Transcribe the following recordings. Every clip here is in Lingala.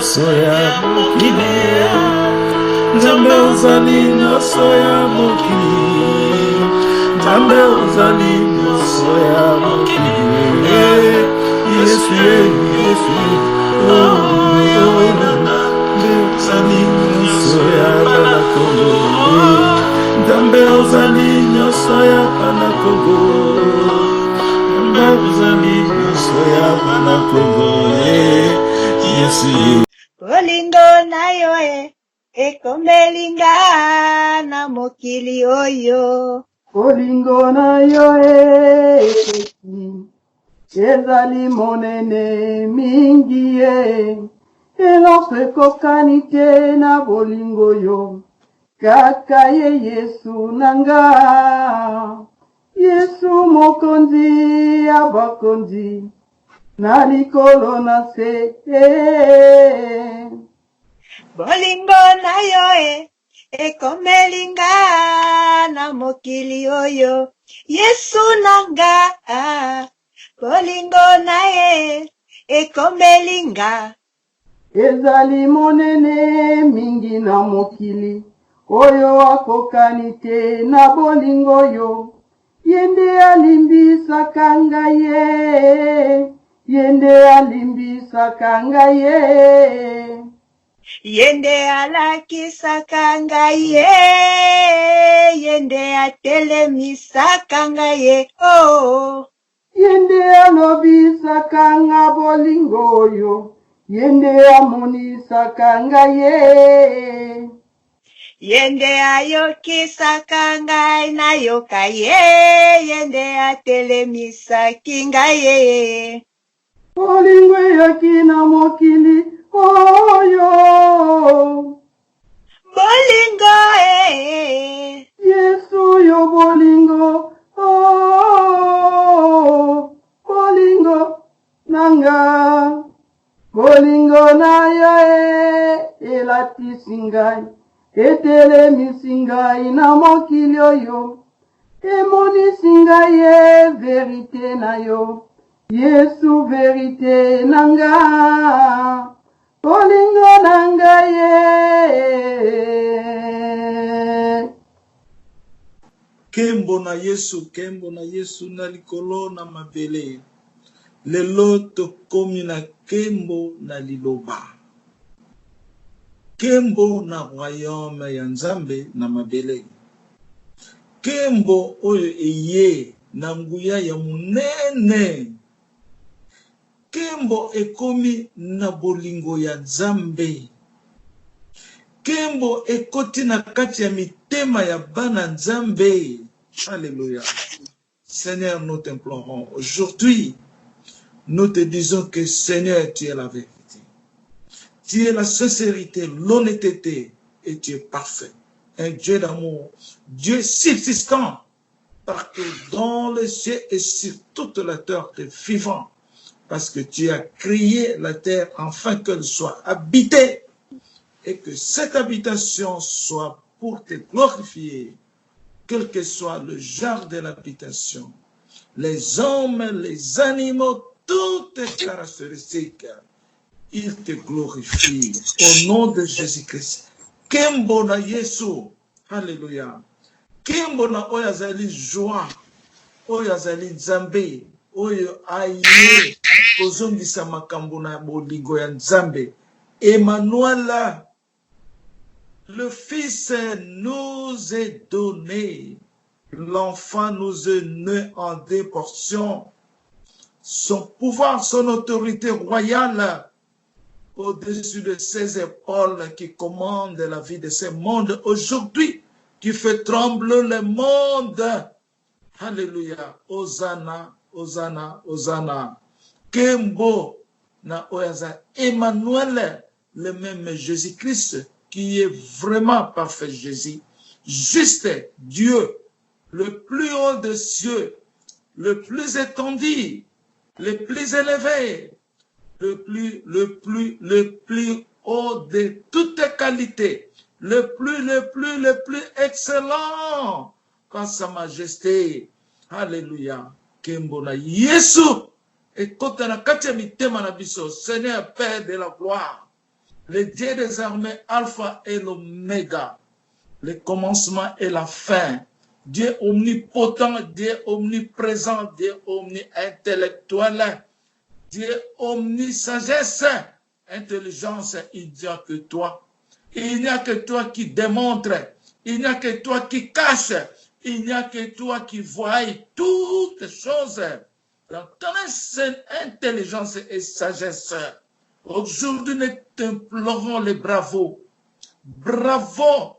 Soya mokili Nzambe ozali nyonso ya mokili Nzambe ozali nyonso ya mokili Yesu Yesu ozali nyonso ya bana Kongo Nzambe ozali nyonso ya bana Kongo Nzambe ozali nyonso ya bana Kongo Yesu Bolingo na yo ekomelinga na mokili oyo. Bolingo na yo ezali monene mingi eloko ekokani te na bolingo yo. Kaka ye Yesu nanga, Yesu mokonzi ya bakonzi, na likolo na se. Bolingo na yo ekomelinga na mokili oyo. Yesu nanga, bolingo na ye ekomelinga. Ezali monene mingi na mokili oyo akokani te na bolingo yo. Yende alimbisaka ngai ye, yende alimbisaka ngai ye, yende alakisaka ngai ye, yende atelemisaka ngai ye, oh. Yende alobisaka nga bolingo oyo, yende amonisaka ngai ye, yende ayokisaka ngai nayoka ye, yende atelemisaki ngai ye. bolingo eyaki na mokili oyo, bolingo Yesu yo bolingo, bolingo nanga, bolingo na yo elatisi ngai, etelemisi ngai na mokili oyo, emonisi ngai ye verite na yo. Yesu verite nanga, bolingo nanga ye. Kembo na Yesu na likolo na mabele. Lelo tokomi na kembo na liloba. Kembo na royaume ya Nzambe na mabele. Kembo oyo eye na nguya ya munene. Kembo ekomi na bolingo ya Nzambe. Kembo ekoti na kati ya mitema ya bana Nzambe. Alléluia. Seigneur, nous t'implorons. Aujourd'hui, nous te disons que Seigneur, tu es la vérité. Tu es la sincérité, l'honnêteté et tu es parfait. Un Dieu d'amour, Dieu subsistant partout dans les cieux et sur toute la terre des vivants. Parce que tu as créé la terre afin qu'elle soit habitée et que cette habitation soit pour te glorifier, quel que soit le genre de l'habitation. Les hommes, les animaux, toutes les caractéristiques, ils te glorifient au nom de Jésus-Christ. Kembo na Yesu, Alléluia. Kembo na oyo azali joie, oyo azali Nzambe, oyo aye kozongisa makambo na bolingo ya Nzambe. Emmanuel, le Fils nous est donné, l'enfant nous est né en deux portions. Son pouvoir, son autorité royale au-dessus de ses épaules qui commande la vie de ce monde. Aujourd'hui, tu fais trembler le monde. Alléluia. Hosanna, Hosanna, Hosanna. Kembo na oyaza Emmanuel, le même Jésus-Christ qui est vraiment parfait Jésus, juste Dieu, le plus haut des cieux, le plus étendu, le plus élevé, le plus haut de toutes qualités, le plus excellent par sa majesté. Alléluia. Kembo na Yesu Écoute, na kati ya mitema na biso, Seigneur Père de la gloire, le Dieu des armées, Alpha et l'Oméga, le commencement et la fin, Dieu omnipotent, Dieu omniprésent, Dieu omni-intellectuel, Dieu omni-sagesse, intelligence, il n'y a que toi. Il n'y a que toi qui démontre, il n'y a que toi qui cache, il n'y a que toi qui voit toutes choses dans ton intelligence et sagesse. Aujourd'hui, nous t'implorons les bravos. Bravo,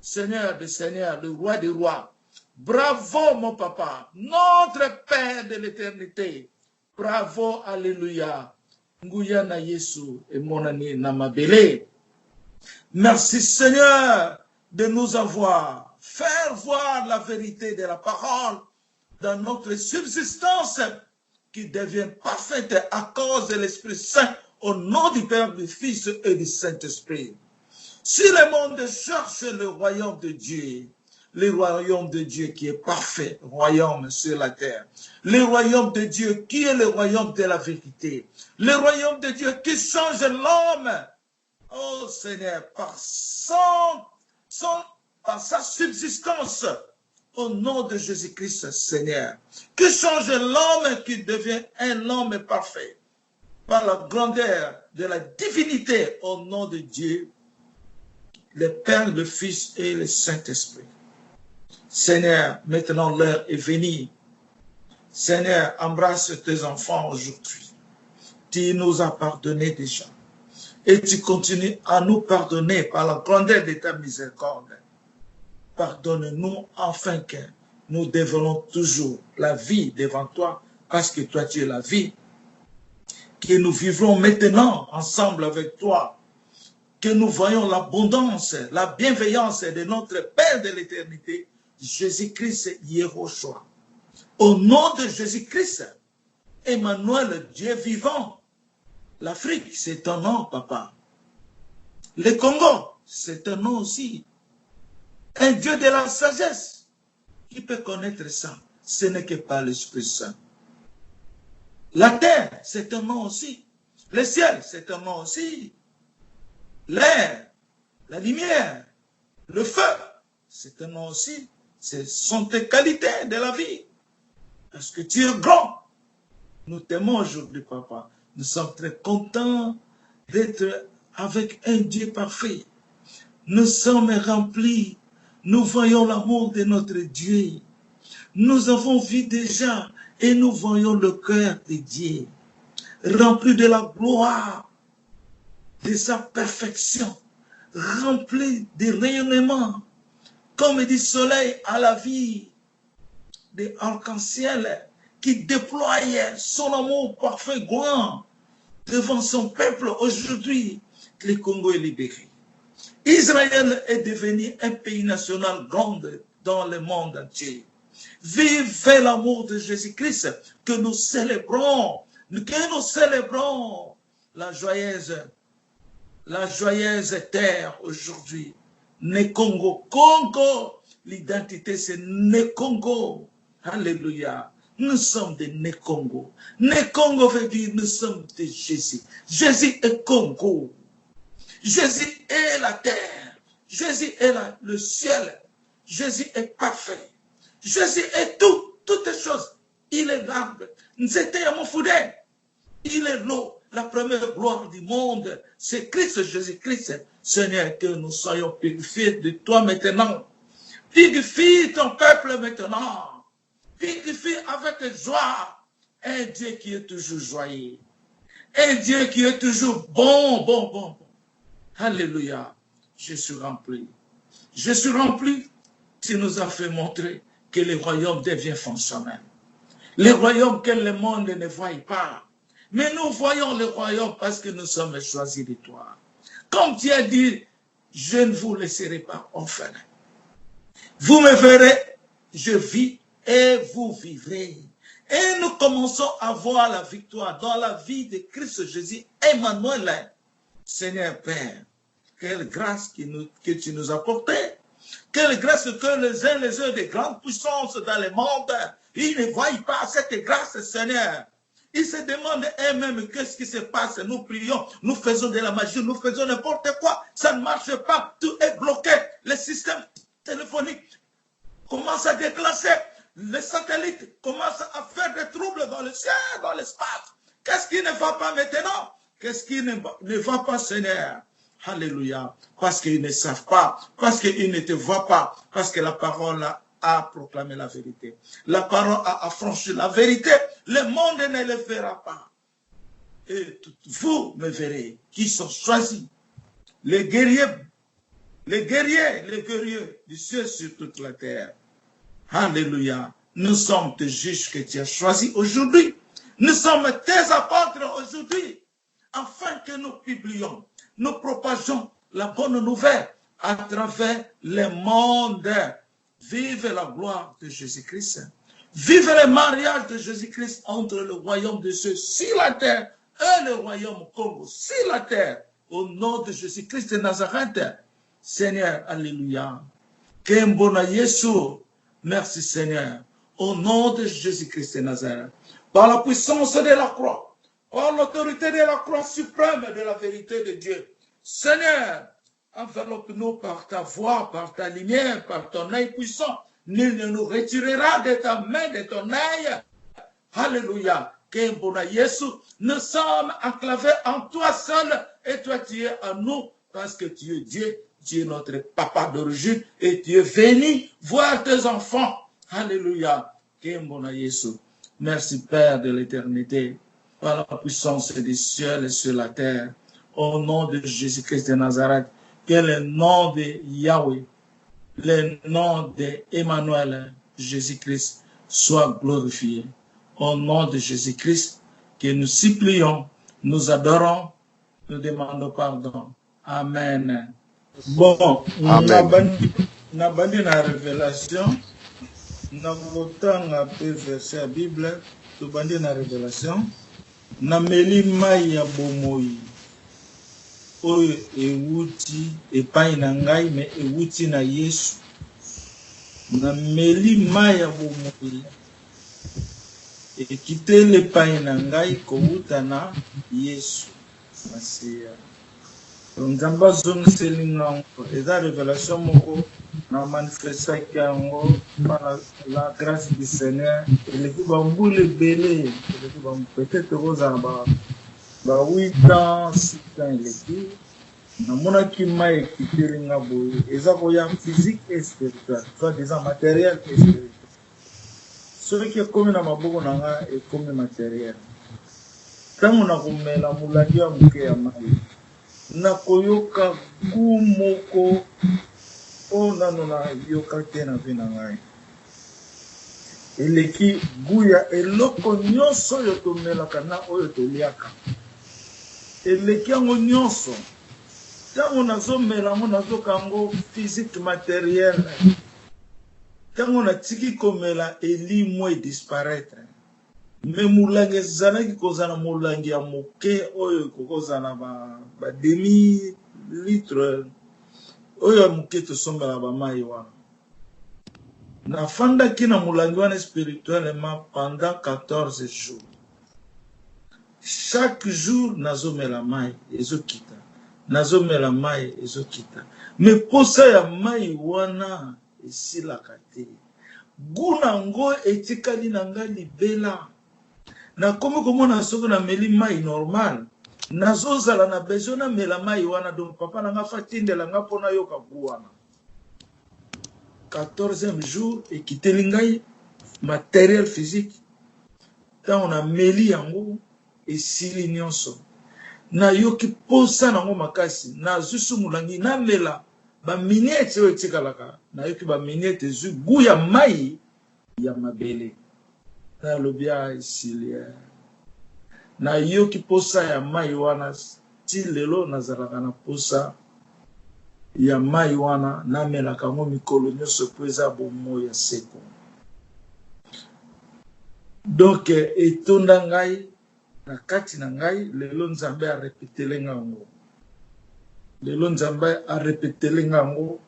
Seigneur des Seigneurs, le Roi des Rois. Bravo, mon papa, notre Père de l'éternité. Bravo, alléluia. Nguyana Yesu et mon ami Namabele. Merci, Seigneur, de nous avoir fait voir la vérité de la parole dans notre subsistance qui devient parfaite à cause de l'Esprit Saint au nom du Père, du Fils et du Saint-Esprit. Si le monde cherche le royaume de Dieu, le royaume de Dieu qui est parfait, royaume sur la terre, le royaume de Dieu qui est le royaume de la vérité, le royaume de Dieu qui change l'homme, oh Seigneur, par sa subsistance, au nom de Jésus-Christ, Seigneur, qui change l'homme qui devient un homme parfait, par la grandeur de la divinité, au nom de Dieu, le Père, le Fils et le Saint-Esprit. Seigneur, maintenant l'heure est venue. Seigneur, embrasse tes enfants aujourd'hui. Tu nous as pardonné déjà. Et tu continues à nous pardonner par la grandeur de ta miséricorde. Pardonne-nous afin que nous devenons toujours la vie devant toi, parce que toi tu es la vie. Que nous vivrons maintenant ensemble avec toi. Que nous voyons l'abondance, la bienveillance de notre Père de l'éternité, Jésus-Christ Yéhoshua. Au nom de Jésus-Christ, Emmanuel, Dieu vivant. L'Afrique, c'est un nom, papa. Le Congo, c'est un nom aussi. Un Dieu de la sagesse. Qui peut connaître ça? Ce n'est que par l'Esprit Saint. La terre, c'est un nom aussi. Le ciel, c'est un nom aussi. L'air, la lumière, le feu, c'est un nom aussi. Ce sont tes qualités de la vie. Parce que tu es grand. Nous t'aimons aujourd'hui, papa. Nous sommes très contents d'être avec un Dieu parfait. Nous sommes remplis. Nous voyons l'amour de notre Dieu. Nous avons vu déjà et nous voyons le cœur de Dieu. Rempli de la gloire, de sa perfection. Rempli de rayonnement. Comme du soleil à la vie de arc-en-ciel qui déploie son amour parfait grand devant son peuple aujourd'hui. Le Congo est libéré. Israël est devenu un pays national grand dans le monde entier. Vive l'amour de Jésus-Christ que nous célébrons la joyeuse terre aujourd'hui. Né Congo. Congo, l'identité c'est Né Congo. Alléluia. Nous sommes des Né Congo. Né Congo veut dire nous sommes de Jésus. Jésus est Congo. Jésus est la terre. Jésus est le ciel. Jésus est parfait. Jésus est toutes les choses. Il est l'arbre. C'était à mon foudé. Il est l'eau. La première gloire du monde, c'est Christ Jésus-Christ. Seigneur, que nous soyons purifiés de toi maintenant. Purifie ton peuple maintenant. Purifie avec joie. Un Dieu qui est toujours joyeux. Un Dieu qui est toujours bon. Alléluia. Je suis rempli. Je suis rempli. Tu nous as fait montrer que le royaume devient fonctionnel. Le royaume que le monde ne voit pas. Mais nous voyons le royaume parce que nous sommes choisis de toi. Comme tu as dit, je ne vous laisserai pas orphelin. Vous me verrez, je vis et vous vivrez. Et nous commençons à voir la victoire dans la vie de Christ Jésus, Emmanuel. Seigneur Père, quelle grâce que tu nous as portée. Quelle grâce que les uns les autres de grandes puissances dans le monde, ils ne voient pas cette grâce, Seigneur. Ils se demandent eux-mêmes qu'est-ce qui se passe. Nous prions, nous faisons de la magie, nous faisons n'importe quoi. Ça ne marche pas, tout est bloqué. Le système téléphonique commence à déclencher. Les satellites commencent à faire des troubles dans le ciel, dans l'espace. Qu'est-ce qui ne va pas maintenant? Qu'est-ce qui ne va pas, Seigneur? Alléluia. Parce qu'ils ne savent pas, parce qu'ils ne te voient pas, parce que la parole a proclamé la vérité. La parole a affranchi la vérité. Le monde ne le verra pas. Et vous me verrez, qui sont choisis. Les guerriers du ciel sur toute la terre. Alléluia. Nous sommes tes juges que tu as choisis aujourd'hui. Nous sommes tes apôtres aujourd'hui. Afin que nous publions, nous propageons la bonne nouvelle à travers le monde. Vive la gloire de Jésus-Christ. Vive le mariage de Jésus-Christ entre le royaume de Dieu sur la terre et le royaume Congo sur la terre. Au nom de Jésus-Christ de Nazareth. Seigneur, alléluia. Kembona Yesu. Merci Seigneur. Au nom de Jésus-Christ de Nazareth. Par la puissance de la croix. Par l'autorité de la croix suprême de la vérité de Dieu. Seigneur, enveloppe-nous par ta voix, par ta lumière, par ton œil puissant. Nul ne nous retirera de ta main, de ton œil. Alléluia. Kembona Yesu, nous sommes enclavés en toi seul et toi tu es en nous parce que tu es Dieu, tu es notre papa d'origine et tu es venu voir tes enfants. Alléluia. Kembona Yesu. Merci Père de l'éternité, par la puissance des cieux et sur la terre. Au nom de Jésus-Christ de Nazareth, que le nom de Yahweh, le nom d'Emmanuel, Jésus-Christ, soit glorifié. Au nom de Jésus-Christ, que nous supplions, nous adorons, nous demandons pardon. Amen. Bon, na bandi na révélation, na botanga pe verset la Bible, to bandi na révélation, na meli mai ya bomoi. Oyo ewuti epai na ngai me ewuti na Yesu. Na meli mai ya bomoi. Ekitele epai na ngai kowuta na Yesu. Masiya. Nzambe azongiseli ngango. Eza révélation moko na manifestaki yango par la grâce du Seigneur. Eleki bambula ebele. Peut-être kozala ba 8 ans, 6 ans eleki. Namonaki mai ekiteli nga boye. Eza koya physique et spirituel. Soit disant matériel et spirituel. Ce qui est commun dans ma bouche est commun matériel. Quand on a commis la moulage à mouké à maï, na koyoka kumoko, on a nona yoka tena vinangai. Eleki guya eloko nyonso yotomela kana oyo toliaka. Eleki yango nyonso. Tango nazomela ngo nazokango physique matériel. Quand on a tiki komela eli moi disparaître. Mais moulange ezalaki kozana moulange ya moke oyo kokozana ba demi litre oyo ya moke tosombela ba mai wana. Nafandaki na moulange wana spirituellement pendant 14 jours. Chaque jour nazomela mai ezokita. Nazomela mai ezokita. Mais posa ya mai wana esilaka te. Guna ngo etikali na nga libela. Na komi komona soki na meli mai normal. Nazozala na besoin na mela mai wana donc papa na nga fatindela nga pona yoka wana. 14e jour ekiteli ngai matériel physique. Tant on a meli yango esili nyonso. Na yoki posa nango makasi. Na zusu mulangi na mela. Ba minete oyo etikalaka na yoki ba minete zu gu ya mai ya mabele na lobia isilia na yoki posa ya mai wana ti lelo nazalaka na posa ya mai wana na melaka ngo mikolo nyonso po eza bomo ya seko. Donc etonda ngai na kati na ngai lelo Nzambe a répétele ngango. Lelo Nzambe a répétele ngango.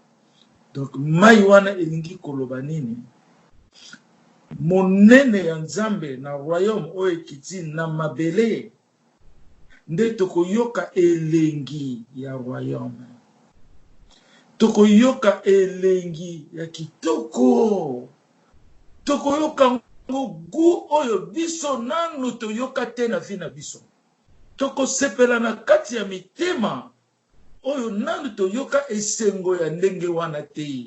Donc mai wana elingi koloba nini? monene ya nzambe na royaume oyo ekiti na mabele nde tokoyoka elengi ya royaume, tokoyoka elengi ya kitoko, tokoyoka gu oyo biso nanu toyoka te na vi na biso, tokosepela na kati ya mitema oyo nanu toyoka esengo ya ndenge wana te.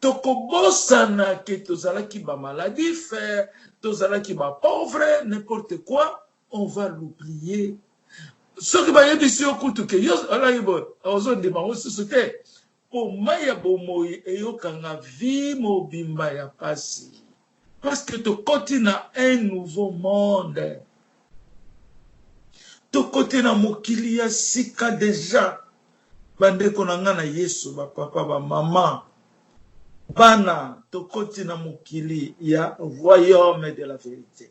Tokobosana ke tozalaki ba maladie faire, tozalaki ba pauvre, n'importe quoi, on va l'oublier. Soki ba yebisi okutu ke yo ala yebo ozondima osusu te po maya bomoi eyokanga vi mobimba ya pasi, parce que tokoti na un nouveau monde, tokoti na mokili ya sika deja. Bandeko na nga na Yesu, ba papa ba mama bana, tokoti na mokili ya royaume de la vérité.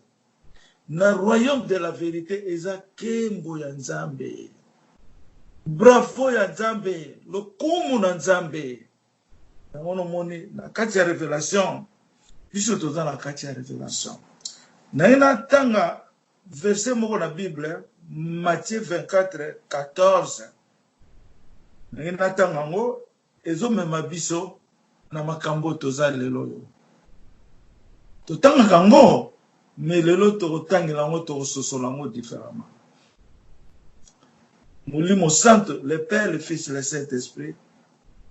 Na royaume de la vérité eza kembo ya nzambe, bravo ya nzambe, lokumu na nzambe. Yango moni na kati ya révélation, biso toza na kati ya révélation. Na ina tanga verset moko na Bible, Matthieu 24:14. Na ina tanga ngo ezo mema biso na makambo toza lelo yo. Totanga kango, mais lelo tokotangela ngo tokososola ngo différemment. Molimo Santo, le Père, le Fils, le Saint-Esprit,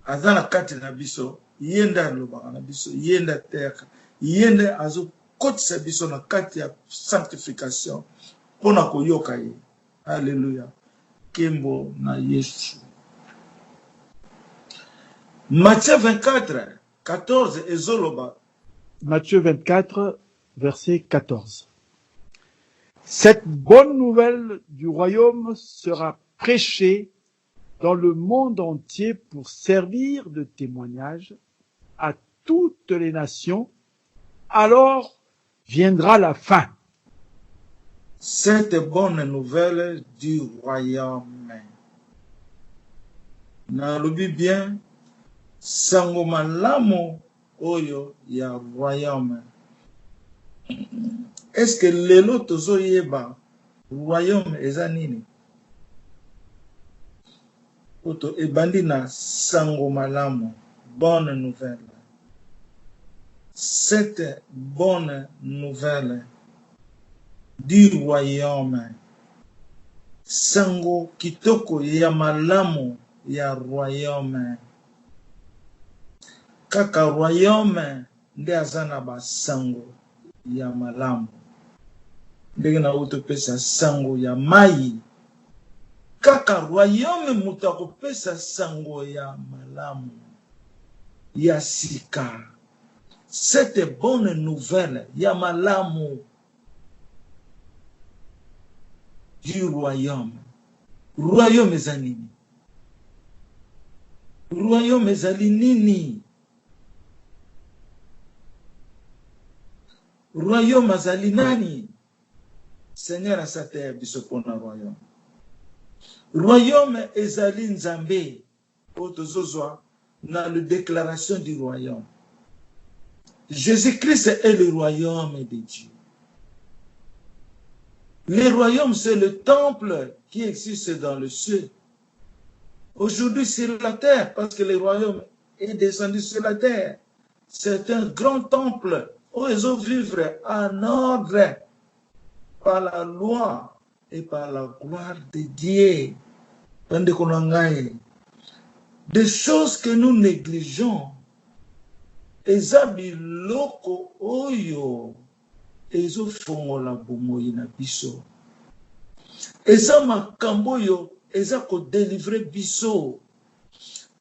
aza na kati na biso, yenda lobaka na biso, yenda terre, yenda azo kotisa biso na kati ya sanctification pona koyoka ye. Alléluia. Kembo na Yesu. Matthieu 24:14 ezoloba. Matthieu 24, verset 14. Cette bonne nouvelle du royaume sera prêchée dans le monde entier pour servir de témoignage à toutes les nations. Alors viendra la fin. Cette bonne nouvelle du royaume. Nalobi bien, sango malamu oyo ya royaume. Est-ce que lelo tozo yeba royaume eza nini? Oto ebandi na sango malamu, bonne nouvelle. Cette bonne nouvelle du royaume. Sango kitoko ya malamu ya royaume. Kaka royaume nde azana ba sango ya malamu. Ndenge na utopesa sango ya mai. Kaka royaume muta kopesa sango ya malamu ya sika. Cette bonne nouvelle ya malamu du royaume. Royaume ezali nini? Royaume ezali nini? Royaume azali nani? Seigneur asate biso pona royaume. Royaume ezali nzambe otozozwa na le déclaration du royaume. Jésus-Christ est le royaume de Dieu. Le royaume, c'est le temple qui existe dans le ciel. Aujourd'hui, sur la terre, parce que le royaume est descendu sur la terre. C'est un grand temple où ils vont vivre en ordre par la loi et par la gloire de Dieu. Des choses que nous négligeons. Eza biloko oyo ezo fongola bomoi na biso. Eza makambo oyo eza ko délivrer biso.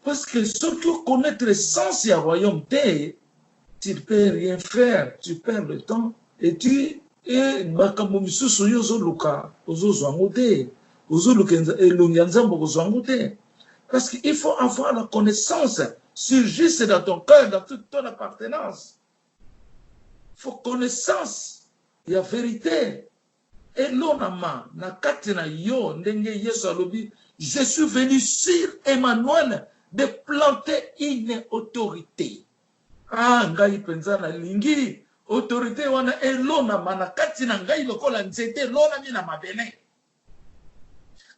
Parce que ceux qui connaissent le sens du royaume, tu ne peux rien faire, tu perds le temps et tu es makambo misusu yo zoluka ozozwango te, ozoluka elongi ya nzambe kozwango te. Parce qu'il faut avoir la connaissance. Surgisse dans ton cœur, dans toute ton appartenance. Il faut connaissance, il y a vérité. Et l'onama, na katina yo, ndenge Yesu alobi, je suis venu sur Emmanuel de planter une autorité. Ah, ngai penza na lingi, Autorité wana elona manakati na ngai lokola nzete lona mi na mabele.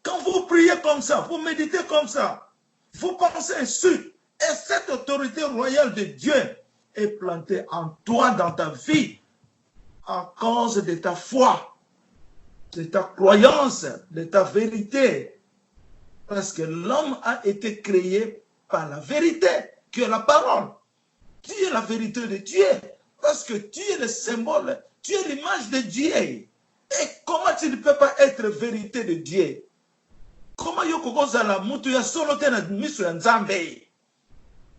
Quand vous priez comme ça, vous méditez comme ça, vous pensez ainsi, et cette autorité royale de Dieu est plantée en toi dans ta vie à cause de ta foi, de ta croyance, de ta vérité. Parce que l'homme a été créé par la vérité, qui est la parole. Tu es la vérité de Dieu. Parce que tu es le symbole, tu es l'image de Dieu. Et comment tu ne peux pas être vérité de Dieu? Comment yokozala mutu ya solo te na miso ya Nzambe?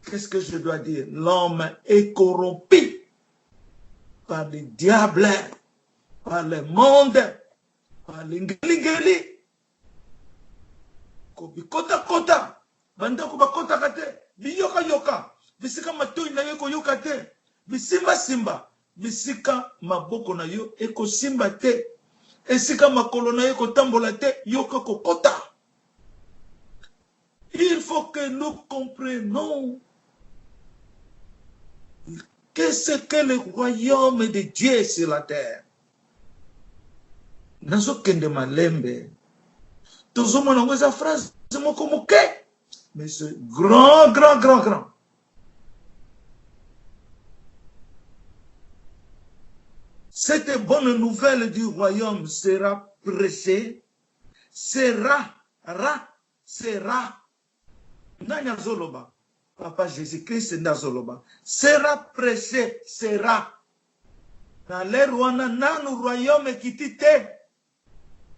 Qu'est-ce que je dois dire? L'homme est corrompu par le diable, par le monde, par l'ingeli. Kota kota, banda ko bakota kate, biyoka yoka, bisika matoi na yo ko yoka te. Bisimba simba, bisika maboko na yo eko simba te, esika makolo na yo ko tambola te, yoka ko kota. Il faut que nous comprenions qu'est-ce que le royaume de Dieu sur la terre. Nazo kende malembe, tozo mona ngweza phrase moko moke, mais c'est grand. Cette bonne nouvelle du royaume sera prêchée, sera. Nanya zoloba, Papa Jésus-Christ Nazoloba, sera prêché, sera. Dans l'air wana nanu royaume kitite,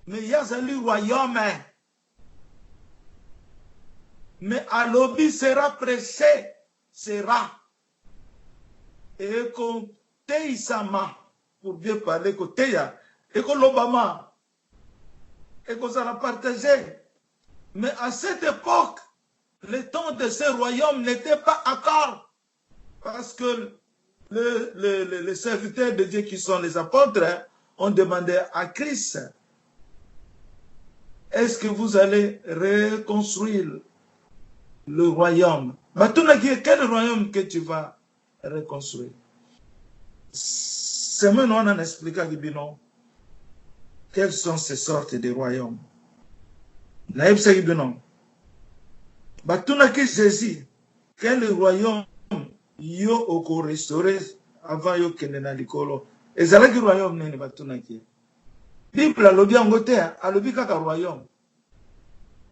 mais yazali royaume. Mais à l'obi sera prêché, sera. Et qu'on teisama, pour bien parler, qu'on teya, et qu'on l'obama, et qu'on s'en a partagé. Mais à cette époque, le temps de ce royaume n'était pas encore. Parce que les serviteurs de Dieu qui sont les apôtres ont demandé à Christ, est-ce que vous allez reconstruire le royaume? Quel royaume que tu vas reconstruire? C'est maintenant on en explique à Gibinon quelles sont ces sortes de royaumes. Naïb Gibinon. Batunaki Jésus, quel royaume yo oko restauré avant yo kende na likolo? Ezalaki royaume nene batunaki. Bible alobi angote alobi kaka royaume.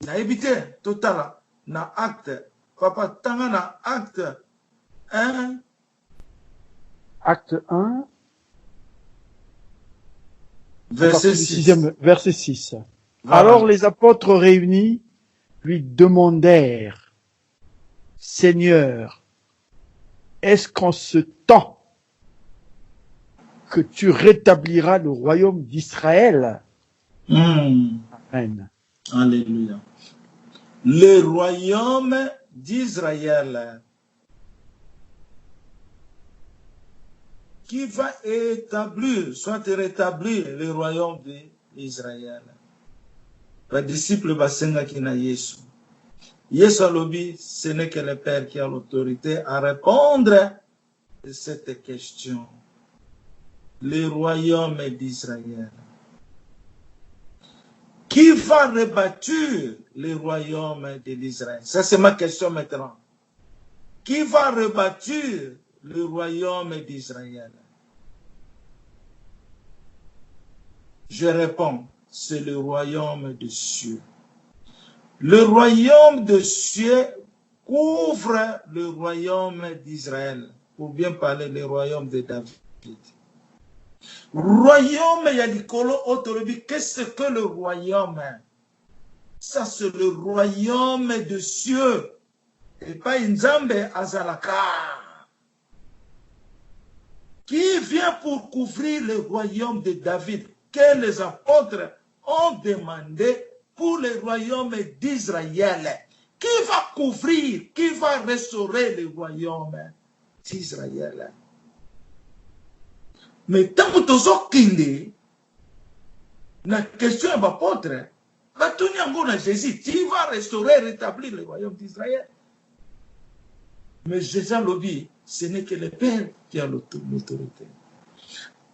Nayebi te totala na acte. Papa tanga na acte 1. Acte 1. Verset 6. Verset 6. Voilà. Alors les apôtres réunis lui demandèrent, Seigneur, est-ce qu'en ce temps que tu rétabliras le royaume d'Israël? Amen. Alléluia. Le royaume d'Israël qui va établir, soit rétablir le royaume d'Israël. Les disciples basenga kina Yesu. Yesu alobi, ce n'est que le Père qui a l'autorité à répondre à cette question. Le royaume d'Israël. Qui va rebâtir le royaume de l'Israël? Ça c'est ma question maintenant. Qui va rebâtir le royaume d'Israël? Je réponds, c'est le royaume de cieux. Le royaume de cieux couvre le royaume d'Israël. Pour bien parler, le royaume de David. Royaume Yadikolo Otorobi, qu'est-ce que le royaume? Ça c'est le royaume de cieux. Et pas Nzambe Azalaka. Qui vient pour couvrir le royaume de David, que les apôtres ont demandé pour le royaume d'Israël. Qui va couvrir, qui va restaurer le royaume d'Israël? Mais tant que tu as kinde, la question est apôtre, Jésus, qui va restaurer, rétablir le royaume d'Israël? Mais Jésus l'a dit, ce n'est que le Père qui a l'autorité.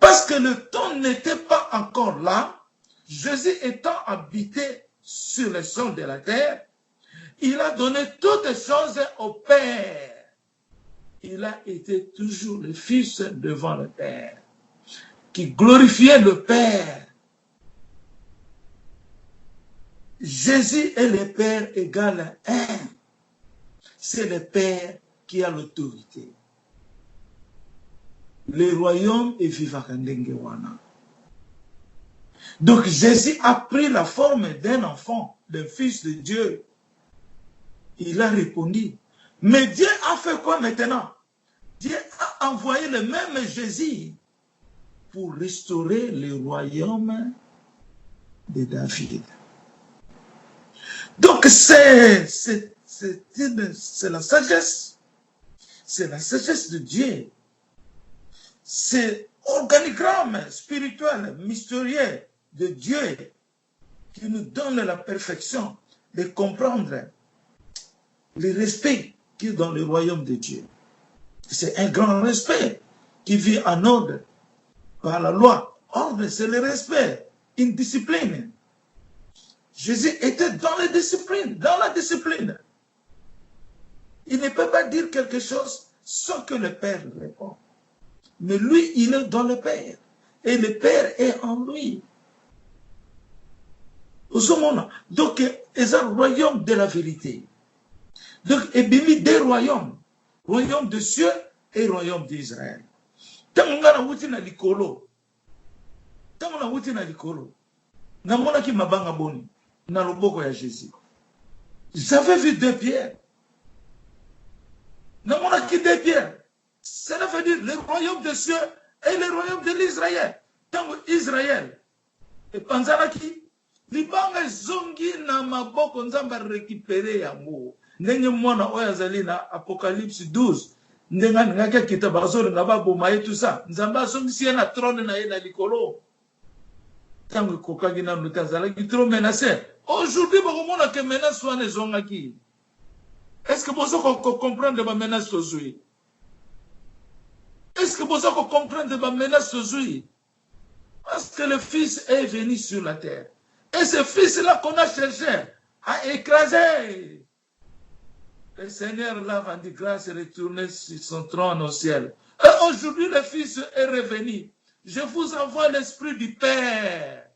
Parce que le temps n'était pas encore là, Jésus étant habité sur le sol de la terre, il a donné toutes choses au Père. Il a été toujours le Fils devant le Père, qui glorifiait le Père. Jésus et le Père égale un. C'est le Père qui a l'autorité. Le royaume est vivant. Donc Jésus a pris la forme d'un enfant, d'un fils de Dieu. Il a répondu. Mais Dieu a fait quoi maintenant? Dieu a envoyé le même Jésus pour restaurer le royaume de David. Donc c'est la sagesse. C'est la sagesse de Dieu. C'est organigramme spirituel, mystérieux de Dieu qui nous donne la perfection de comprendre le respect qui est dans le royaume de Dieu. C'est un grand respect qui vit en ordre par la loi. Ordre, c'est le respect, une discipline. Jésus était dans la discipline. Il ne peut pas dire quelque chose sans que le Père réponde. Mais lui, il est dans le Père. Et le Père est en lui. Donc, c'est un royaume de la vérité. Donc, il y a deux royaumes. Royaume de cieux et royaume d'Israël. Tant qu'on a outi na likolo. Tant qu'on a outi na likolo. Na mona ki mabanga boni. Na loboko ya Jésus. J'avais vu deux pierres. Na mona ki deux pierres. Cela veut dire le royaume des cieux et le royaume de l'Israël. Tant Israël. Et panzaraki. Libanga zongi na maboko nzamba récupérer yango. Ndenge mwana oyo azali na Apocalypse 12. Ndenga ngaka kita bazori ngaba bomaye tout ça. Nzamba azongisi na trône na ye na likolo. Tango kokaki na lutazala ki trop menacé. Aujourd'hui bakomona ke menace wana ezongaki. Est-ce que vous comprendre ma menace aujourd'hui? Est-ce que vous comprendre ma menace aujourd'hui? Parce que le Fils est venu sur la terre. Et ce Fils-là qu'on a cherché à écraser. Le Seigneur l'a vendu grâce et retourné sur son trône au ciel. Et aujourd'hui, le Fils est revenu. Je vous envoie l'Esprit du Père.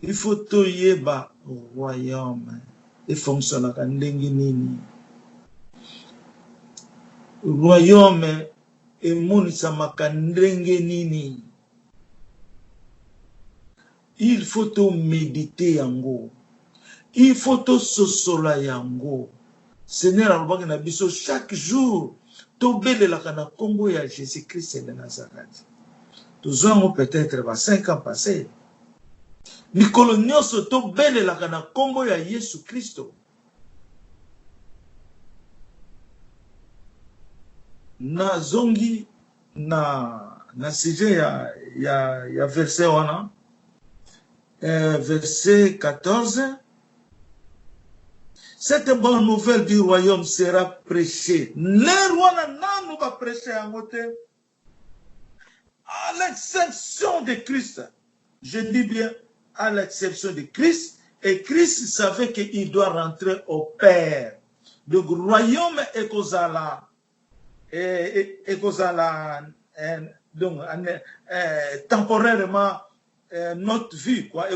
Il faut tout yeba au royaume. Il fonctionne à nini. Royaume et monisama nini. Il faut tout méditer yango. Il faut tout sosola yango. Seigneur alobaki na biso chaque jour to belelaka na kombo ya Jésus-Christ de Nazareth. Tozwango peut-être 5 ans passés. Mikolo nyonso to belelaka na kombo ya Yesu Kristo. Na zongi na sujet ya verset wana. Verset 14. Cette bonne nouvelle du royaume sera prêchée. Le roi n'a pas prêché en côté. À l'exception de Christ. Je dis bien à l'exception de Christ. Et Christ savait qu'il doit rentrer au Père. Donc, le royaume est causala. Donc, temporairement, notre vie, quoi.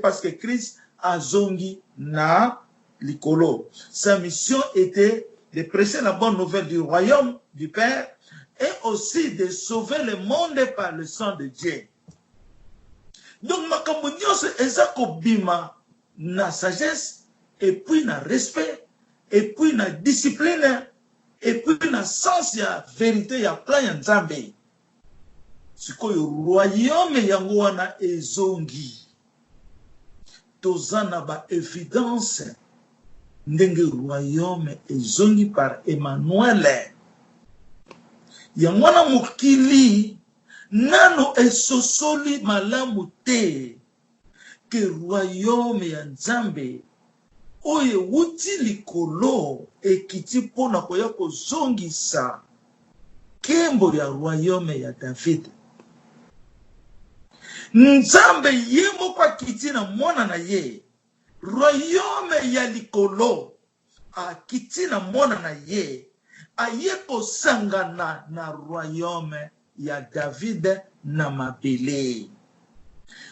Parce que Christ a zongi na likolo. Sa mission était de prêcher la bonne nouvelle du royaume du Père et aussi de sauver le monde par le sang de Dieu. Donc, makambo nyonso ezako bima na sagesse, et puis na respect, et puis na discipline, et puis na sens ya vérité ya plan ya Nzambe. Sikoyo royaume yango wana ezongi. Tozana ba évidence ndenge royaume ezongi par Emmanuel. Yangwana mukili nano esosoli malamu te. que royaume ya Nzambe oye wuti likolo ekiti pona koya kozongisa kembo ya royaume ya David. Nzambe ye moko akiti na mwana na ye royaume ya likolo akiti na mwana na ye aye kosangana na royaume ya David na mabele.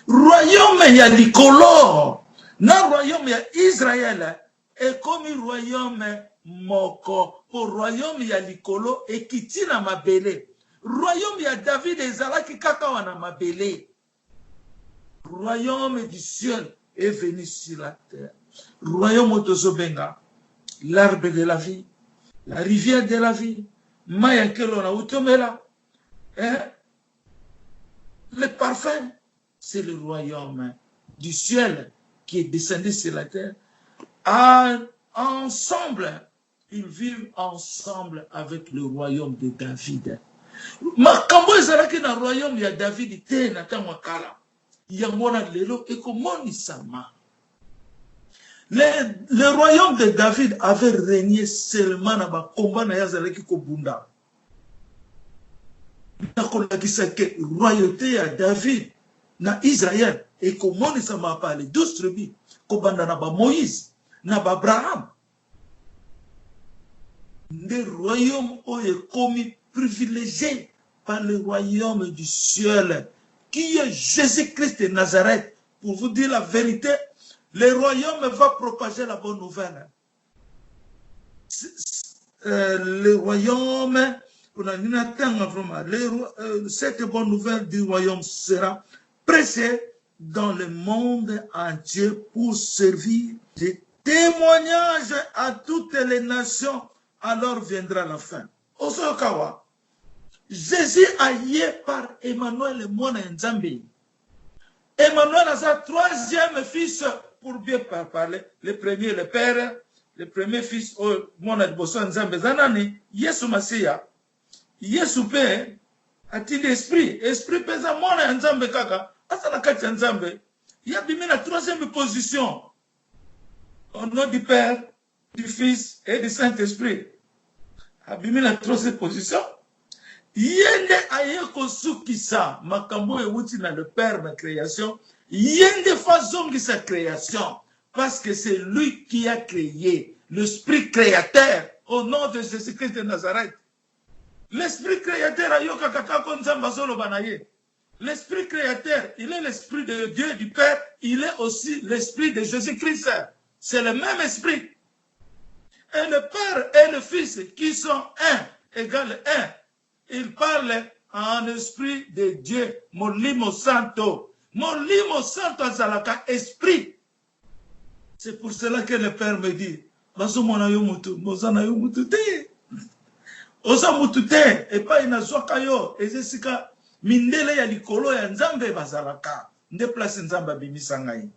Royaume ya likolo na royaume ya Israël ekomi royaume moko po royaume ya likolo ekiti na mabele. Royaume ya David ezalaki kaka wana mabele. Royaume du ciel est venu sur la terre. Royaume tozobenga l'arbre de la vie, la rivière de la vie, maya kelona utomela. Le parfum, c'est le royaume du ciel qui est descendu sur la terre. Ensemble, ils vivent ensemble avec le royaume de David. Makambo ezalaki na royaume ya David te na tango kala. Yangona lelo ekomoni sama. Le royaume de David avait régné seulement na bakomba na yazalaki kobunda. Nakolakisa ke royauté ya David na Israël ekomoni sama pa les 12 tribus kobanda na ba Moïse na ba Abraham. Le royaume oye komi privilégié par le royaume du ciel qui est Jésus-Christ de Nazareth. Pour vous dire la vérité, le royaume va propager la bonne nouvelle. Le royaume, cette bonne nouvelle du royaume sera prêchée dans le monde entier pour servir de témoignage à toutes les nations. Alors viendra la fin. Osokawa, Jésus a yé par Emmanuel le Mwana Nzambe. Emmanuel a sa troisième fils, pour bien parler. Le premier, le père, le premier fils, Mwana Bosso Nzambe Zanani, Yesu Masiya. Yesu pe, a-t-il esprit? Esprit pesa Mwana Nzambe kaka. Asana kati Nzambe. Il y a bien la troisième position. Au nom du Père, du Fils et du Saint-Esprit. Abimi la troisième position. Yende aye kosukisa makambo ewuti na le Père de création. Yende fazongi sa création. Parce que c'est lui qui a créé l'esprit créateur au nom de Jésus-Christ de Nazareth. L'esprit créateur ayoka kakako nzamba solo banaye. L'esprit créateur, il est l'esprit de Dieu du Père, il est aussi l'esprit de Jésus-Christ. C'est le même esprit. Et le Père et le Fils qui sont un, égale un. Ils parlent en esprit de Dieu. Molimo Santo. Molimo Santo azalaka esprit. C'est pour cela que le Père me dit, Baso mona yo mutu, mozana yo mutu te. Osa mutu te, et pas inazwaka yo, ezesika mindele ya likolo ya Nzambe bazalaka. Nde place Nzambe bimisa ngai.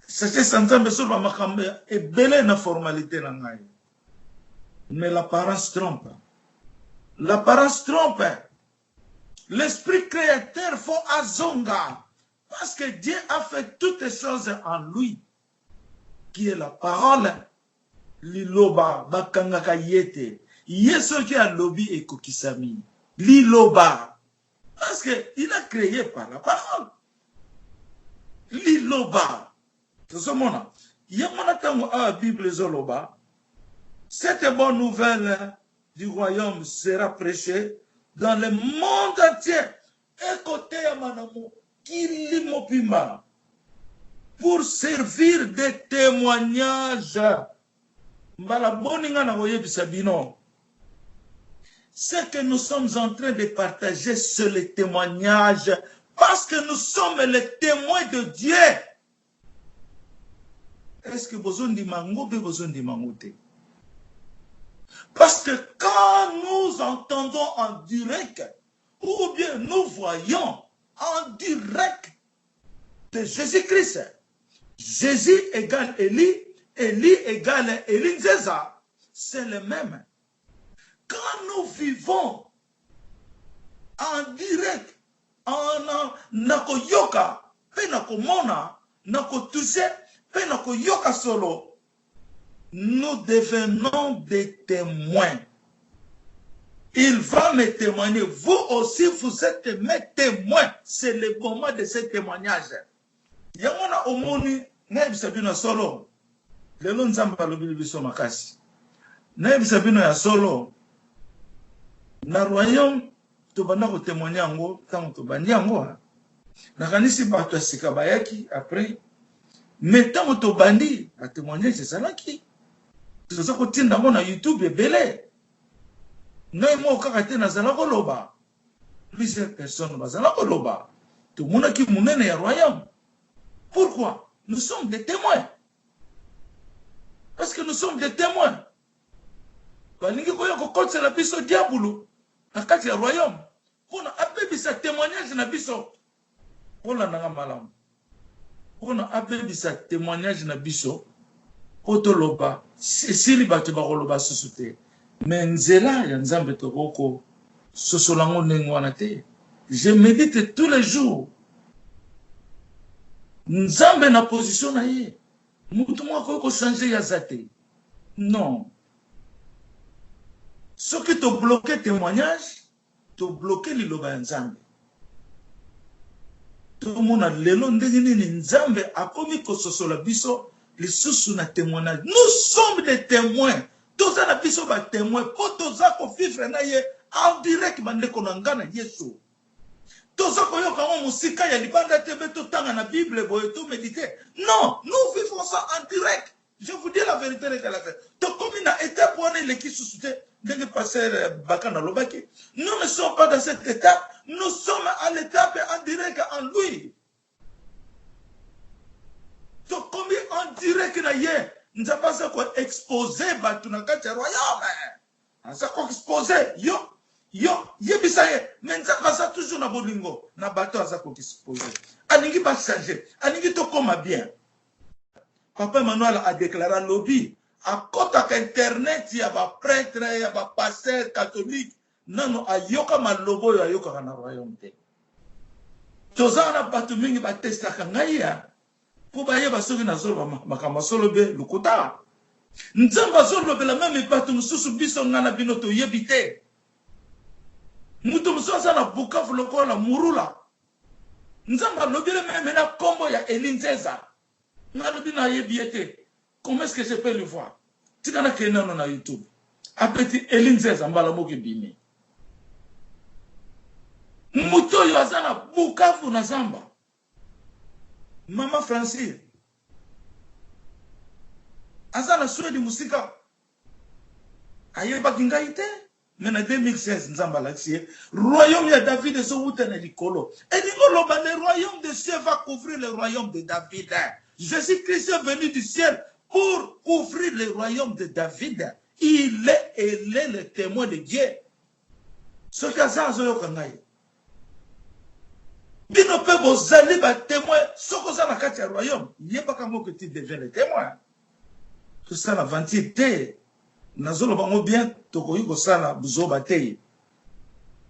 C'est Nzambe sur la makambe et belle na formalité na ngai. Mais l'apparence trompe. L'apparence trompe. L'esprit créateur faut azonga. Parce que Dieu a fait toutes choses en lui. Qui est la parole. Liloba, bakangaka yete. Yeso qui a lobby et kokisami. Liloba. Parce qu'il a créé par la parole. Liloba. Bible zoloba. Cette bonne nouvelle du royaume sera prêchée dans le monde entier. Écoutez, Manamo, Kilimopima, pour servir de témoignage. Ce que nous sommes en train de partager, c'est le témoignage, parce que nous sommes les témoins de Dieu. Est-ce que besoin de mango, besoin de mangote? Parce que quand nous entendons en direct, ou bien nous voyons en direct de Jésus-Christ, Jésus égale Élie, Élie égale Élie Nzeza, c'est le même. Quand nous vivons en direct nako yoka, pe nako mona, nako touche, pe nako yoka solo. Nous devenons des témoins. Il va me témoigner. Vous aussi, vous êtes mes témoins. C'est le moment de ce témoignage. Yamona omoni, naibisabino solo. Lelo nzamba lobili biso makasi. Naibisabino ya solo. Na royaume, tobanda ko témoigner yango, tango tobandi yango. Nakanisi bato ya sika bayaki, après. Mais tango tobandi, a témoigner c'est salaki. Toza ko tinda ngo na YouTube ebele. Noi mo kaka te nazala ko loba. Plusieurs personnes bazala ko loba. Tout le monde qui munene ya royaume. Pourquoi? Nous sommes des témoins. Parce que nous sommes des témoins. Balingi koyo ko kotse la biso diabulu na kati ya royaume. Pona abebisa témoignage na biso. Pona nanga malamu. Pona abebisa témoignage na biso. Otoloba sili bato bakoloba susute. Mais nzela ya nzambe tokoko sosolango nengwana te. Je médite tous les jours. Nzambe na position na ye. Mutu mwako ko changer ya zate. Non. Ce qui te bloqué témoignage, te bloqué liloba ya nzambe. Tout le monde a lelo ndenge ni nzambe akomi ko sosola biso les sous na témoignage. Nous sommes des témoins. Tous les biso ba témoins. Pour tous les vivre na ye en direct bande konangana Yesu. Tous les yo kamo musika ya libanda tebe to tanga na Bible boye to méditer. Non, nous vivons ça en direct. Je vous dis la vérité de la fait. To comme na étape pour les qui sous-souté de passer bakana lobaki. Nous ne sommes pas dans cette étape. Nous sommes à l'étape en direct en lui. To comme en direct na ye. Nous avons pas quoi exposer batu na kati ya royaume. On s'est exposé yo yebisaye mais nous avons pas toujours na bolingo na bato aza ko exposer. Aningi ba changer, aningi to koma bien. Papa Emmanuel a déclaré lobby à côté internet ya ba prêtre ya ba pasteur catholique nano ayoka malobo yo ayoka na royaume te. Tozana batu mingi ba testaka ngaya. Pour bailler basoki na zolo makama solo be lukuta. Nzamba zolo be la même batu mususu biso ngana bino to yebite. Mutu mususu na Bukavu lokola murula. Nzamba lobile même na kombo ya Elinzeza. Ngalobi na yebiete. Comment est-ce que je peux le voir? Tikana kena na YouTube. Apeti Elinzeza mbala moki bimi. Muto yo azana Bukavu na Zamba. Maman Francine. Azana soué di musika. Ayeba kingaite. Mais en 2016, Nzamba Laxie, royaume de David est sur le Nicolo. Et Nicolo, le royaume de ciel va couvrir le royaume de David. Jésus-Christ est venu du ciel pour couvrir le royaume de David. Il est le témoin de Dieu. Ce que ça a été Bino pe bozali ba témoin, soko za na kati ya royaume, yeba kamo que tu deviens le témoin. Tout ça la vantité. Nazolo bango bien tokoyi ko sala buzo batei.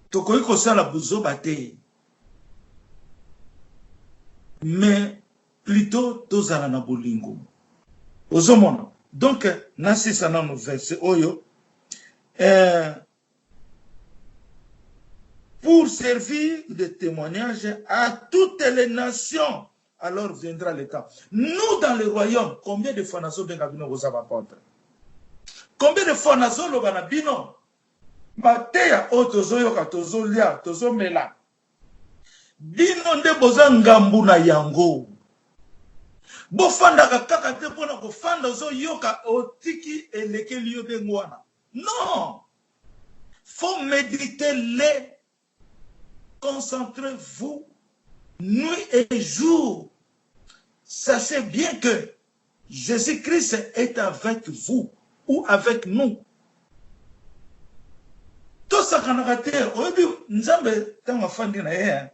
Tokoyi ko sala buzo batei. Mais plutôt tozala na bolingo. Ozomona. Donc nasi sana no verset oyo pour servir de témoignage à toutes les nations. Alors viendra le temps. Nous, dans le royaume, combien de fois nous avons besoin d'apôtres? Combien de fois nous avons besoin de Bateya o tozoyoka tozolia tozomela. Bino nde boza ngambu na yango. Bofanda kaka te pona ko fanda ozoyoka otiki elekeli yo bengwana. Non. Faut méditer les. Concentrez-vous nuit et jour. Sachez bien que Jésus-Christ est avec vous ou avec nous. Tout ça qu'on a raté, au début, nous avons tant de na ye.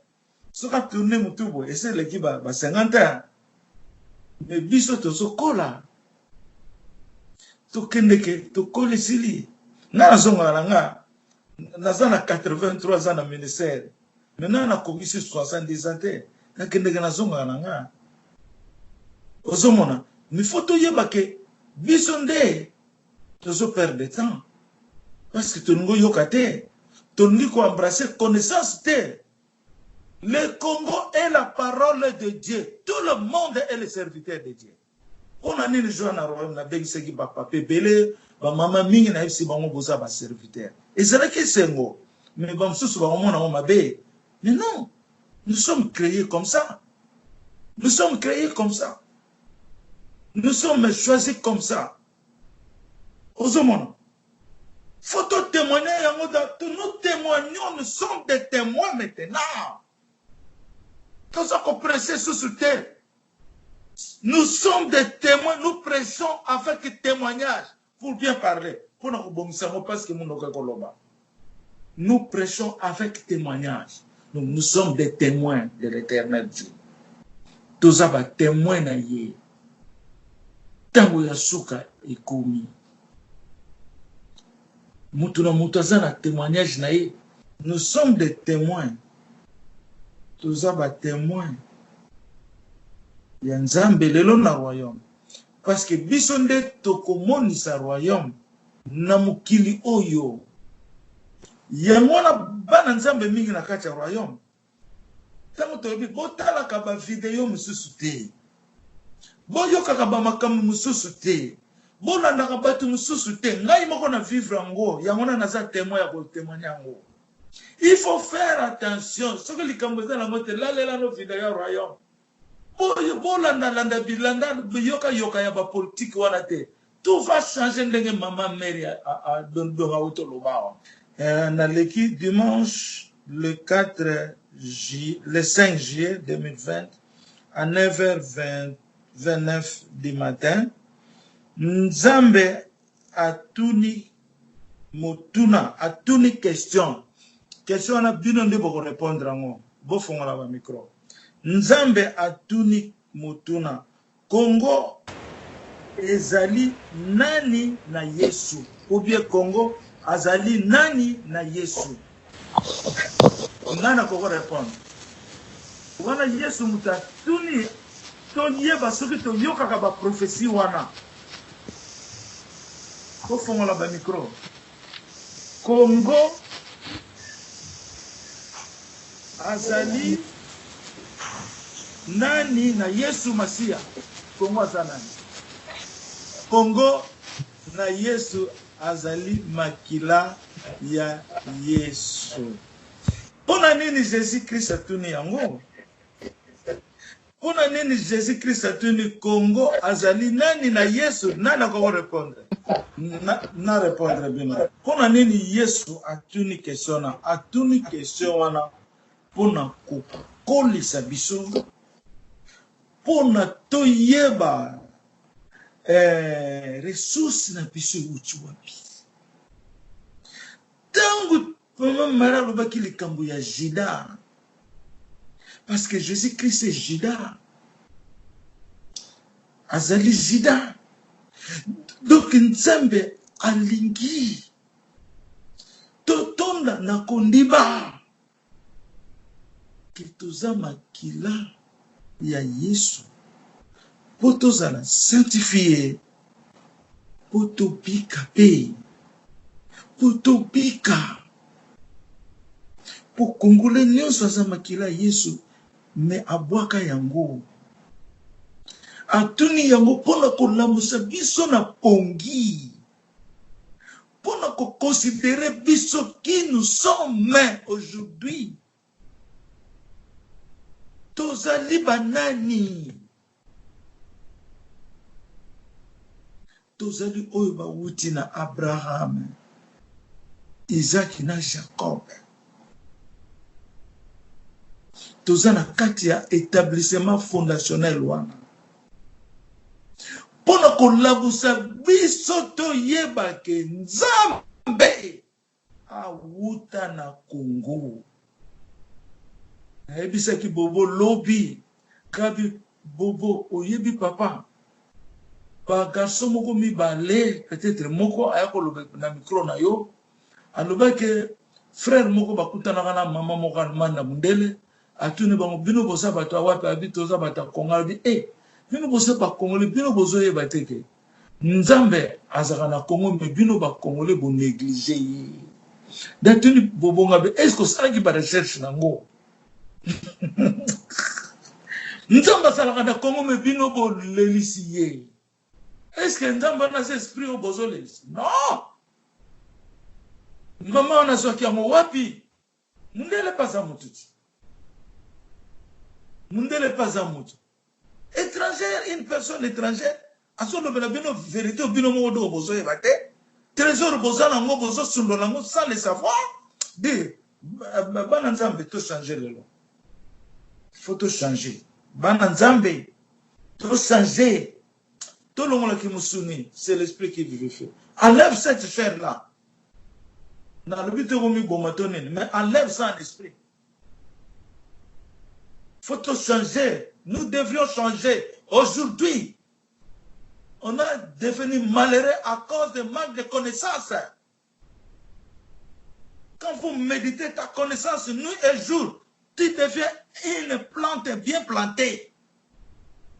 Ce qu'on a tourné mutubo, et c'est l'équipe à 50 ans. Mais biso to sokola. To kendeke, to kole sili. Na zonga nga. Nazana 83 ans na ministère. Maintenant, on a commis 70 ans. On a kende na zonga nanga. Ozomona. Mais faut tout yeba ke bisonde. Tozo perdre de temps. Parce que tongo yokate. Tongo ko embrasser connaissance te. Le Congo est la parole de Dieu. Tout le monde est le serviteur de Dieu. On a ni joué na royaume na bengise ki ba papa belé, ba mama mingi na ipsi bango boza ba serviteur. Et c'est là que sengo. Mais ba msusu ba mona o mabe. Mais non, nous sommes créés comme ça. Nous sommes créés comme ça. Nous sommes choisis comme ça. Ozomona. Faut témoigner, nous témoignons, nous sommes des témoins maintenant. Tout ça qu'on prêchait sous terre. Nous sommes des témoins, nous prêchons avec témoignage pour bien parler. Pour nous parce que nous prêchons avec témoignage. Nous sommes des témoins de l'éternel Dieu. Tous ça témoins na yé. Tango ya suka ekomi. Mutuna mutazana témoignage na yé. Nous sommes des témoins. Tous ça témoins. Ya nzambe lelo na royaume. Parce que bisonde tokomoni sa royaume na mukili oyo. Ya mwana bana nzambe mingi na kati ya royaume. Tango toyebi botala ka ba video mususu te. Boyoka ka ba makambo mususu te. Bolanda ka batu mususu te. Ngai moko na vivre ngo, ya ngona naza témoin ya ko témoigner ngo. Il faut faire attention. Ce que les Cambodgiens la moté là là no video ya royaume. Bolanda bilanda yoka ya ba politique wana te. Tout va changer ndenge maman Mary a donné auto loba. Dans l'équipe dimanche le 5 juillet 2020 à 9h29 du matin, Nzambe atuni motuna atuni question na bino nde boko répondre ngo bo fongola ba micro. Nzambe atuni motuna Congo ezali nani na Yesu ou bien Congo azali nani na Yesu. Nana koko répondre. Wana Yesu mutatuni to yeba soki to yoka ka ba prophétie wana. Ko fongola ba micro. Congo azali nani na Yesu Masia. Congo azali. Congo na Yesu azali makila ya Yesu. Pona nini Jésus Christ atuni yango? Pona nini Jésus Christ atuni Congo azali nani na Yesu? Nana ko répondre. Na répondre bien. Pona nini Yesu atuni question na? Atuni question wana pona kokolisa biso. Pona toyeba ressources na biso uchi wapi. Tangu maman Mara lobaki likambo ya Juda. Parce que Jésus-Christ est Juda. Azali Juda. Donc Nzambe alingi totonda na kondiba kitoza makila ya Yesu. Potozala sanctifié. Potobika pe. Potobika. Po Congolais nyonso aza makila Yesu me abwaka yango. Atuni yango pona kolamusa biso na pongi. Pona ko considérer biso qui nous sommes aujourd'hui. Tozali banani. Tozali oyo bawuti na Abraham, Isaac na Jacob. Tozana kati ya établissement fondationnel wana. Pona kolabusa biso toyeba ke Nzambe awuta na Congo. Ebisa ki bobo lobi kabi bobo oyebi papa. Ba garçon moko mi balé peut-être moko ayako na micro na yo. Aloba ke frère moko bakutana kana mama moko manda mundele atuni bango bino bosa bato awapi abitoza bata konga bi bino bosa ba kongole bino bozo ye bateke nzambe azaka na Congo me bino ba kongole bo négliger datuni bobonga be est-ce que ça qui ba recherche nango nzambe azaka na Congo me bino bo lelisier est-ce que nzambe na esprit au bozo lelisi non maman on a soki yango wapi mundele pasa mututi mundele pasa mutu étranger une personne étrangère asono bena bino vérité bino mo do bozo e bate trésor bozo na ngo bozo sundo na ngo sans le savoir de bana nzambe to changer lelo faut to changer bana nzambe to changer to longola ki musuni c'est l'esprit qui vivifie enlève cette chair là dans le but de mais enlève ça en esprit. Faut tout changer. Nous devrions changer. Aujourd'hui, on a devenu malheureux à cause de manque de connaissances. Quand vous méditez ta connaissance, nuit et jour, tu deviens une plante bien plantée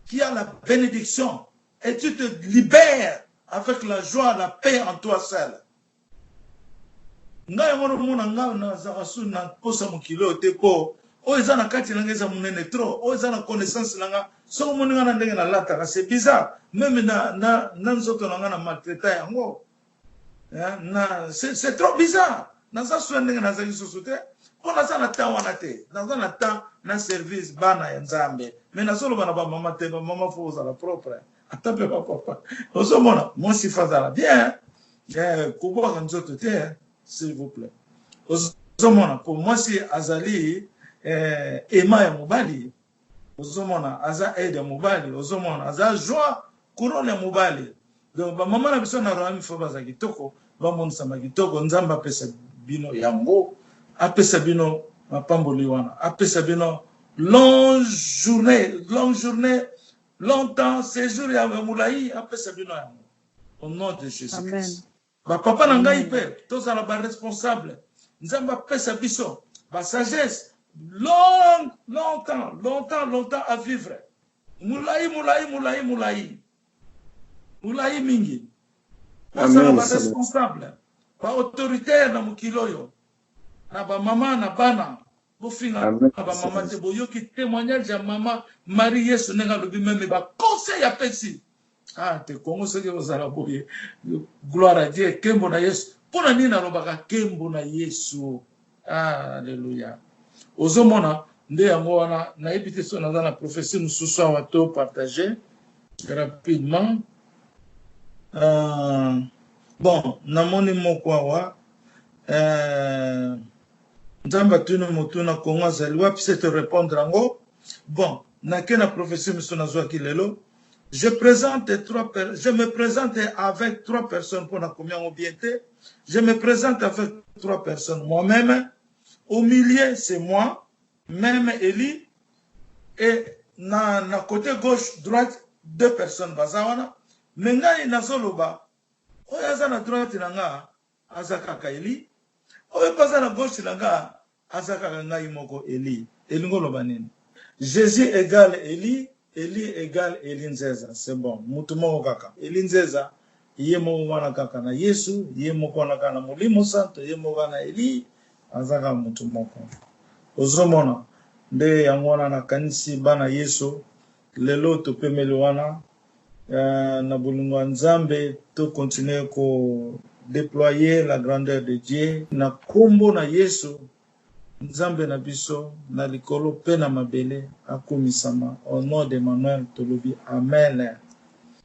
qui a la bénédiction et tu te libères avec la joie, la paix en toi seul. Ngai ngono mona ngao na zakasu na posa mukilo te po o ezana kati na ngeza munene trop o ezana connaissance nanga so moninga na ndenge na lata c'est bizarre même na nzoto nanga na maltraita yango na c'est trop bizarre na za so ndenge na za kisosote po na za na ta wana te na za na ta na service bana ya nzambe mais na solo bana ba mama te ba mama fo za la propre atape ba papa o so mona mon sifa za la bien kubo ka nzoto te s'il vous plaît. Pour moi, si Azali Emma et Moubali, Ozomona, Aza aide Moubali, Ozomona, Aza joie, couronne Moubali. Donc, maman a besoin de Rami Fobazaki Toko, Bamon Samaki Toko, Nzamba Pesa Bino Yango, Apesa Bino, Mapambo Liwana, Apesa Bino, longue journée, longtemps, séjour Yahweh Moulaï, Apesa Bino Yango. Au nom de Jésus-Christ. Ba papa nanga ipe tous ala ba responsable nzamba pesa biso ba sagesse longtemps à vivre moulaï mingi amen ba responsable ba autoritaire na mukiloyo na ba mama na bana bofinga ba mama te boyoki témoignage ya mama Marie Yesu nenga lobi même ba conseil ya pesi te Congo ce que vous allez boyer gloire à Dieu kembo na Yesu pona nini na lobaka kembo na Yesu alléluia ozomona nde yango wana na ebité so na na prophétie mususu wa to partager rapidement bon na moni moko wa nzamba tuna motuna Congo zali wapi c'est te répondre ngo bon na ke na prophétie mususu na zo kilelo. Je me présente avec 3 personnes pour la communion bienté. Je me présente avec 3 personnes. Moi-même, au milieu, c'est moi, même Eli, et na côté gauche, droite, 2 personnes. Bazawana. Menga inazoloba. Oyaza na droite nanga azaka Eli. Oyaza na gauche nanga azaka ngai moko Eli. Elingo banini. Jésus égale Eli. Eli égale Eli Nzeza, c'est bon. Mutumo kaka. Eli Nzeza, yemo wana kaka na Yesu, yemo wana kaka na Mulimo Santo, yemo wana Eli, azaka mutumoko. Ozomona, nde yangwana na kanisi bana Yesu, lelo to pemele wana, na bulungu Nzambe, to continuer ko déployer la grandeur de Dieu, na kombo na Yesu, Nzambe na biso na likolo pe na mabele akumisama au nom de Emmanuel tolobi amen.